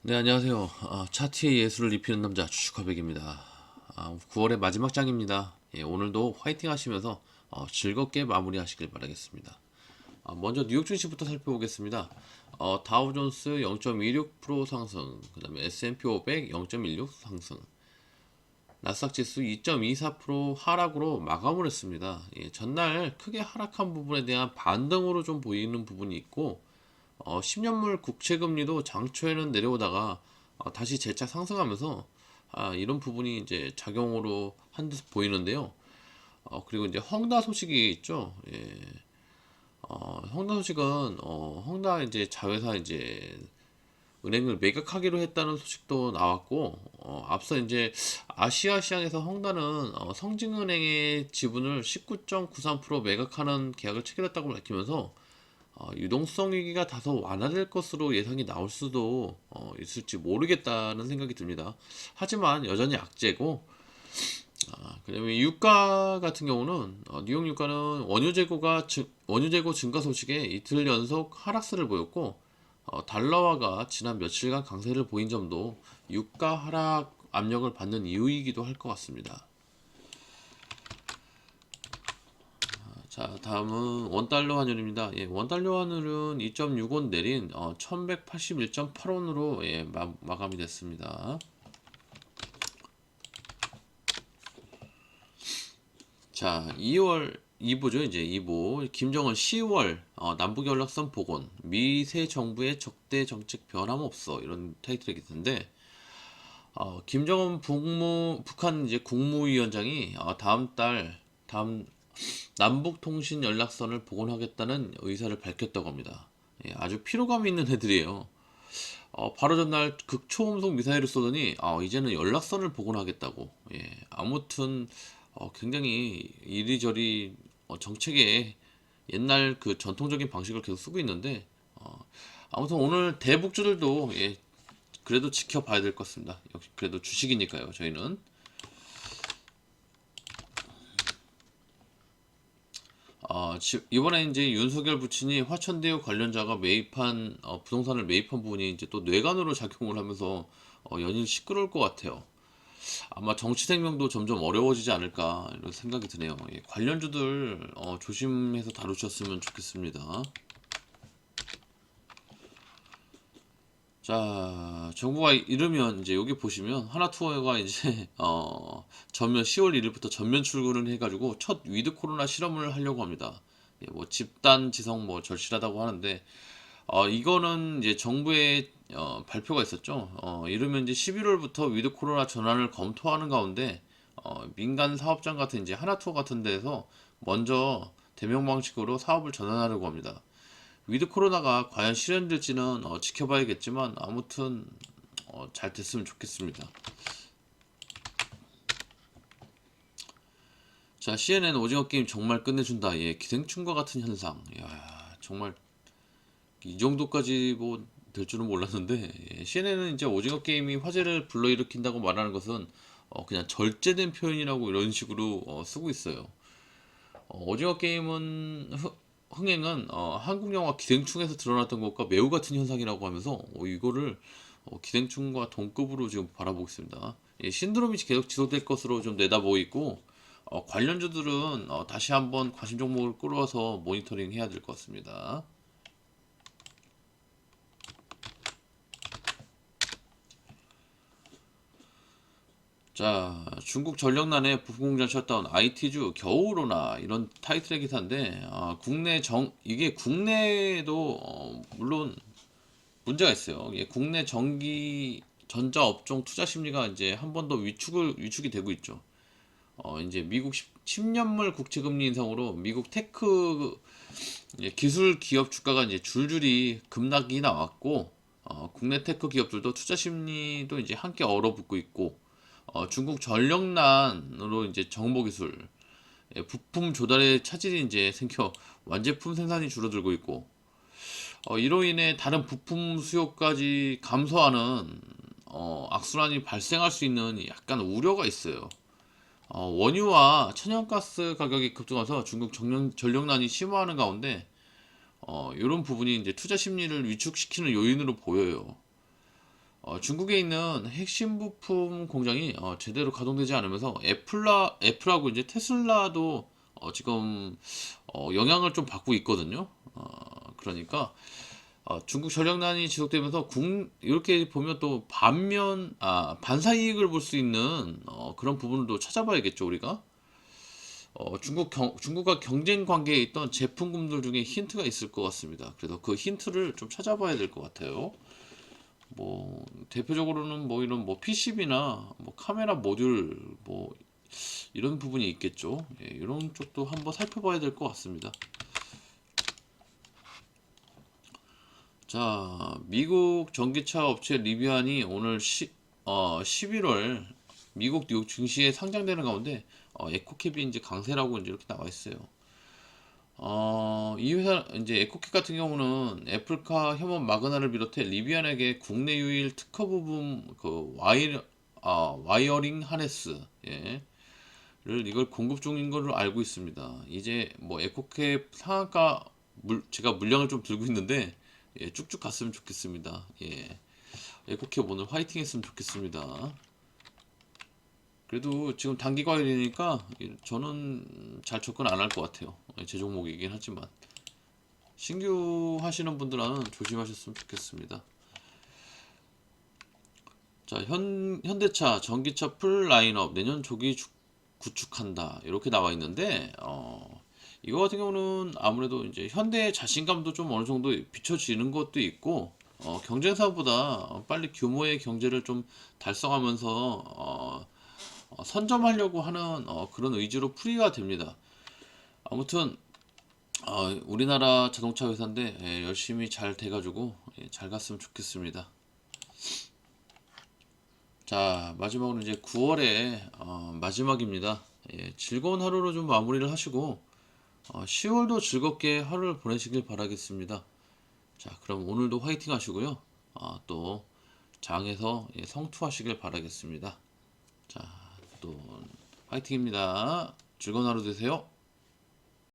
네, 안녕하세요. 차트의 예술을 입히는 남자 주식화백입니다. 9월의 마지막 장입니다. 예, 오늘도 화이팅 하시면서 즐겁게 마무리하시길 바라겠습니다. 먼저 뉴욕 증시부터 살펴보겠습니다. 다우존스 0.26% 상승, 그 다음에 S&P 500 0.16 상승, 나스닥 지수 2.24% 하락으로 마감을 했습니다. 예, 전날 크게 하락한 부분에 대한 반등으로 좀 보이는 부분이 있고, 10년물 국채금리도 장초에는 내려오다가 다시 재차 상승하면서 이런 부분이 이제 작용으로 한 듯 보이는데요. 그리고 이제 헝다 소식이 있죠. 예. 헝다 소식은 헝다 이제 자회사 이제 은행을 매각하기로 했다는 소식도 나왔고, 앞서 이제 아시아 시장에서 헝다는 성진은행의 지분을 19.93% 매각하는 계약을 체결했다고 밝히면서 유동성 위기가 다소 완화될 것으로 예상이 나올 수도 있을지 모르겠다는 생각이 듭니다. 하지만 여전히 악재고, 그다음에 유가 같은 경우는 뉴욕 유가는 원유 재고 증가 소식에 이틀 연속 하락세를 보였고, 달러화가 지난 며칠간 강세를 보인 점도 유가 하락 압력을 받는 이유이기도 할 것 같습니다. 자, 다음은 원달러 환율입니다. 예, 원달러 환율은 2.6원 내린 1181.8원으로 예, 마감이 됐습니다. 자, 2월 2부죠. 이제 2부. 김정은 10월 남북 연락선 복원. 미세 정부의 적대 정책 변함없어. 이런 타이틀이 있는데 북한 이제 국무위원장이 다음 남북 통신 연락선을 복원하겠다는 의사를 밝혔다고 합니다. 예, 아주 피로감 있는 애들이에요. 바로 전날 극초음속 미사일을 쏘더니 이제는 연락선을 복원하겠다고. 예, 아무튼 굉장히 이리저리 정책에 옛날 그 전통적인 방식을 계속 쓰고 있는데 아무튼 오늘 대북주들도 예, 그래도 지켜봐야 될 것 같습니다. 역시 그래도 주식이니까요. 저희는 이번에 이제 윤석열 부친이 화천대유 관련자가 매입한 부동산을 매입한 부분이 이제 또 뇌관으로 작용을 하면서 연일 시끄러울 것 같아요. 아마 정치 생명도 점점 어려워지지 않을까 이런 생각이 드네요. 예, 관련주들 조심해서 다루셨으면 좋겠습니다. 자, 정부가 이르면 이제 여기 보시면 하나투어가 이제 전면 10월 1일부터 전면 출근을 해가지고 첫 위드 코로나 실험을 하려고 합니다. 예, 뭐 집단 지성 뭐 절실하다고 하는데 이거는 이제 정부의 발표가 있었죠. 이르면 이제 11월부터 위드 코로나 전환을 검토하는 가운데 민간 사업장 같은 이제 하나투어 같은 데서 먼저 대면 방식으로 사업을 전환하려고 합니다. 위드 코로나가 과연 실현될지는 지켜봐야겠지만 아무튼 잘 됐으면 좋겠습니다. 자, CNN 오징어 게임 정말 끝내준다. 예, 기생충과 같은 현상. 야, 정말 이 정도까지 뭐 될 줄은 몰랐는데 CNN은 이제 오징어 게임이 화제를 불러일으킨다고 말하는 것은 그냥 절제된 표현이라고 이런 식으로 쓰고 있어요. 오징어 게임은 흥행은 한국 영화 기생충에서 드러났던 것과 매우 같은 현상이라고 하면서 이거를 기생충과 동급으로 지금 바라보고 있습니다. 예, 신드롬이 계속 지속될 것으로 좀 내다보고 있고 관련주들은 다시 한번 관심 종목을 끌어와서 모니터링 해야 될 것 같습니다. 자, 중국 전력난에 부품공장 셧다운 IT주 겨우로나 이런 타이틀의 기사인데 이게 국내에도 물론 문제가 있어요. 이게 국내 전기 전자 업종 투자 심리가 이제 한 번 더 위축이 되고 있죠. 이제 미국 10년물 국채 금리 인상으로 미국 테크 기술 기업 주가가 이제 줄줄이 급락이 나왔고 국내 테크 기업들도 투자 심리도 이제 함께 얼어붙고 있고 중국 전력난으로 이제 정보기술 부품 조달의 차질이 이제 생겨 완제품 생산이 줄어들고 있고 이로 인해 다른 부품 수요까지 감소하는 악순환이 발생할 수 있는 약간 우려가 있어요. 원유와 천연가스 가격이 급등해서 중국 전력난이 심화하는 가운데 이런 부분이 이제 투자 심리를 위축시키는 요인으로 보여요. 중국에 있는 핵심 부품 공장이 제대로 가동되지 않으면서 애플하고 이제 테슬라도 지금 영향을 좀 받고 있거든요. 그러니까 중국 전력난이 지속되면서 이렇게 보면 또 반사 이익을 볼 수 있는 그런 부분도 찾아봐야겠죠, 우리가. 중국과 경쟁 관계에 있던 제품군들 중에 힌트가 있을 것 같습니다. 그래서 그 힌트를 좀 찾아봐야 될 것 같아요. 뭐 대표적으로는 뭐 이런 뭐 PCB나 뭐 카메라 모듈 뭐 이런 부분이 있겠죠. 예, 이런 쪽도 한번 살펴봐야 될 것 같습니다. 자, 미국 전기차 업체 리비안이 오늘 11월 미국 뉴욕 증시에 상장되는 가운데 에코캡이 이제 강세라고 이제 이렇게 나와 있어요. 이 회사 이제 에코캡 같은 경우는 애플카 협업 마그나를 비롯해 리비안에게 국내 유일 특허 부분 그 와이어링 하네스 예, 를 이걸 공급 중인 걸로 알고 있습니다. 이제 뭐 에코캡 상한가 제가 물량을 좀 들고 있는데 예, 쭉쭉 갔으면 좋겠습니다. 예. 에코캡 오늘 화이팅 했으면 좋겠습니다. 그래도 지금 단기 과열이니까 저는 잘 접근 안 할 것 같아요. 예, 제 종목이긴 하지만 신규 하시는 분들은 조심하셨으면 좋겠습니다. 자, 현대차 전기차 풀 라인업 내년 조기 구축한다 이렇게 나와 있는데 이거 같은 경우는 아무래도 이제 현대의 자신감도 좀 어느 정도 비춰지는 것도 있고 경쟁사보다 빨리 규모의 경제를 좀 달성하면서 선점하려고 하는 그런 의지로 풀이가 됩니다. 아무튼 우리나라 자동차 회사인데 예, 열심히 잘 돼가지고 예, 잘 갔으면 좋겠습니다. 자, 마지막으로 이제 9월의 마지막입니다. 예, 즐거운 하루로 좀 마무리를 하시고 10월도 즐겁게 하루를 보내시길 바라겠습니다. 자, 그럼 오늘도 화이팅 하시고요. 또 장에서 예, 성투하시길 바라겠습니다. 자, 또 화이팅입니다. 즐거운 하루 되세요.